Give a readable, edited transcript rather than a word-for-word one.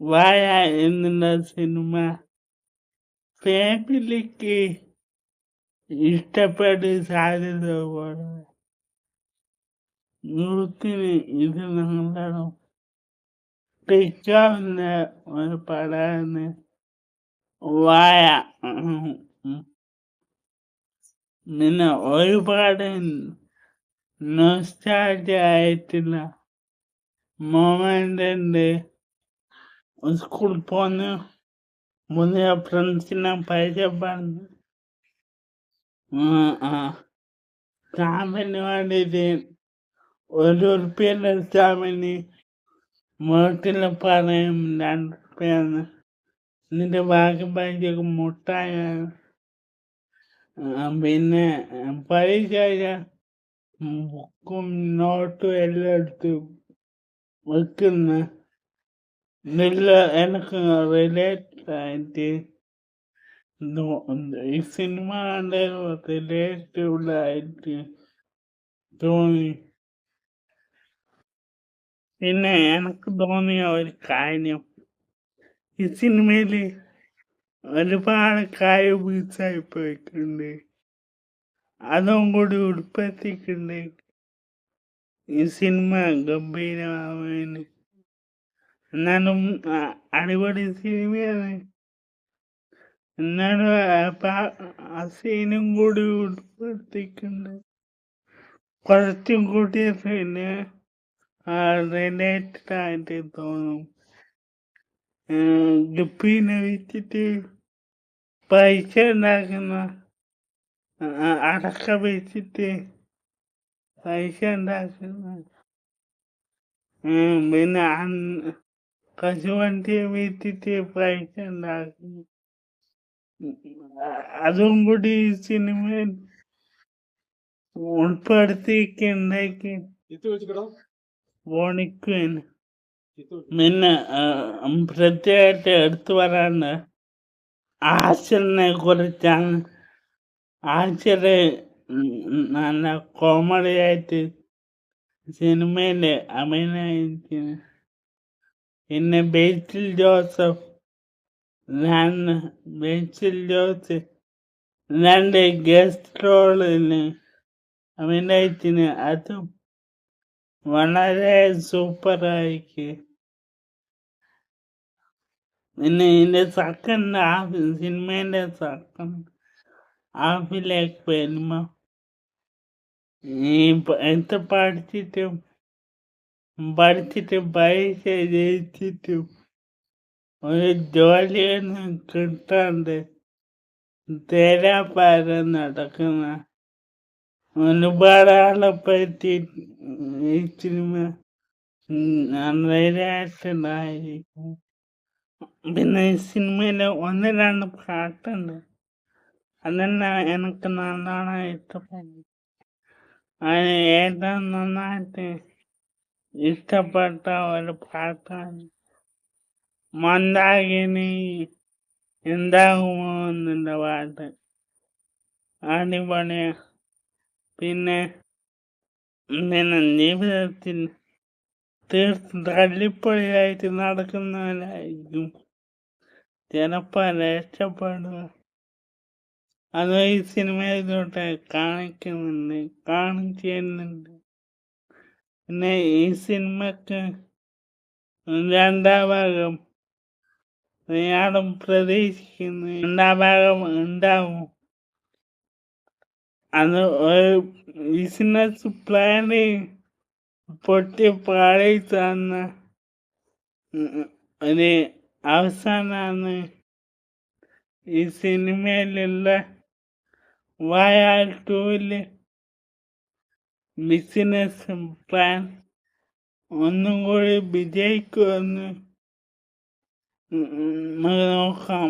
വാഴ എന്നുള്ള സിനിമ ഫാമിലിക്ക് ഇഷ്ടപ്പെട്ട് സാധ്യത വളരെ 100-ന് 200 കഴിക്കാവുന്ന ഒരു പടമാണ് വാഴ. പിന്നെ ഒരുപാട് നൊസ്റ്റാൾജിയ ആയിട്ടുള്ള മൊമെന്റ് ഉണ്ട്. സ്കൂളിൽ പോന്ന് പുതിയ ഫ്രണ്ട്സിനെ പരിചയപ്പെടുന്നു. സ്റ്റാമ്പിന് വേണ്ടിയിട്ട് ₹1 സ്റ്റാമ്പിന് വീട്ടിൽ പറയും ₹2. എന്നിട്ട് ബാക്കി പൈസക്ക് മുട്ടായാണ്. പിന്നെ പരീക്ഷ കഴിഞ്ഞാൽ ബുക്കും നോട്ടും എല്ലാം എടുത്ത് വെക്കുന്ന എനിക്ക് റിലേറ്റഡ് ആയിട്ട് ഈ സിനിമ കണ്ട റിലേറ്റബിൾ ആയിട്ട് തോന്നി. പിന്നെ എനിക്ക് തോന്നിയ ഒരു കാര്യം, ഈ സിനിമയിൽ ഒരുപാട് കാര്യം മിസ്സായി പോയിട്ടുണ്ട്. അതും കൂടി ഉൾപ്പെടുത്തിയിട്ടുണ്ട് ഈ സിനിമ ഗംഭീരമാവാന്. എന്നാലും അടിപൊളി സിനിമയാണ്. എന്നാലും ആ സീനും കൂടി ഉൾപ്പെടുത്തിയിട്ടുണ്ട്. കുറച്ചും കൂടി പിന്നെ റിലേറ്റഡ് ആയിട്ട് തോന്നും. ഗപ്പീനെ വെച്ചിട്ട് പൈസ ഉണ്ടാക്കുന്ന, അടക്ക വെച്ചിട്ട് പൈസ ഉണ്ടാക്കുന്ന, പിന്നെ കശുവണ്ടിയെ വെച്ചിട്ട് പൈസ ഉണ്ടാക്കുന്നു. അതും കൂടി സിനിമയിൽ ഉൾപ്പെടുത്തിയിട്ടുണ്ടാക്കി ഓണിക്കുവാൻ. പിന്നെ പ്രത്യേകമായിട്ട് എടുത്തു പറയാണ്ട് ആശലിനെ കുറിച്ചാണ്. ആശല് നല്ല കോമഡി ആയിട്ട് സിനിമയിൽ അഭിനയിക്കുന്നു. പിന്നെ ബേസിൽ ജോസഫ് രണ്ട് ഗസ്റ്റ് റോളിന് അഭിനയിച്ചിന്. അതും വളരെ സൂപ്പറായിക്ക്. പിന്നെ ഇതിന്റെ സെക്കൻഡ് ഹാഫ്, സിനിമേന്റെ സെക്കൻഡ് ഹാഫിലേക്ക് വരുമ്പോ ഈ പഠിച്ചിട്ടും പരീക്ഷ ജയിച്ചിട്ടും ഒരു ജോലിയൊന്നും കിട്ടാണ്ട് തേരാപ്പാരം നടക്കുന്ന ഒരുപാട് ആളെ പറ്റി ഈ സിനിമ റിലേറ്റഡായിരിക്കും. പിന്നെ ഈ സിനിമയില് 1-2 പാട്ടുണ്ട്. അതെല്ലാം എനിക്ക് നല്ലോണം ഇഷ്ടപ്പെട്ടു. അതിന് ഏറ്റവും നന്നായിട്ട് ഇഷ്ടപ്പെട്ട ഒരു പാട്ടാണ് മന്ദാകിനി എന്താകുമോ എന്നുള്ള പാട്ട്. അടിപൊളിയ. പിന്നെ ജീവിതത്തിൽ തീർത്തും തല്ലിപ്പൊളിയായിട്ട് നടക്കുന്നവരായിരിക്കും ചിലപ്പോൾ രക്ഷപ്പെടുക. അത് ഈ സിനിമയിലോട്ട് കാണിക്കുന്നുണ്ട്. പിന്നെ ഈ സിനിമക്ക് 2ാം ഭാഗം ഞാനും പ്രതീക്ഷിക്കുന്നു. 2ാം ഭാഗം ഉണ്ടാവും. അത് ഒരു ബിസിനസ് പ്ലാന് പൊട്ടി പാളി തന്ന ഒരു അവസാനമാണ് ഈ സിനിമയിലുള്ള വാഴ 2-ല്. ബിസിനസ് പ്ലാൻ ഒന്നും കൂടി വിജയിക്കുമെന്ന് നോക്കാം.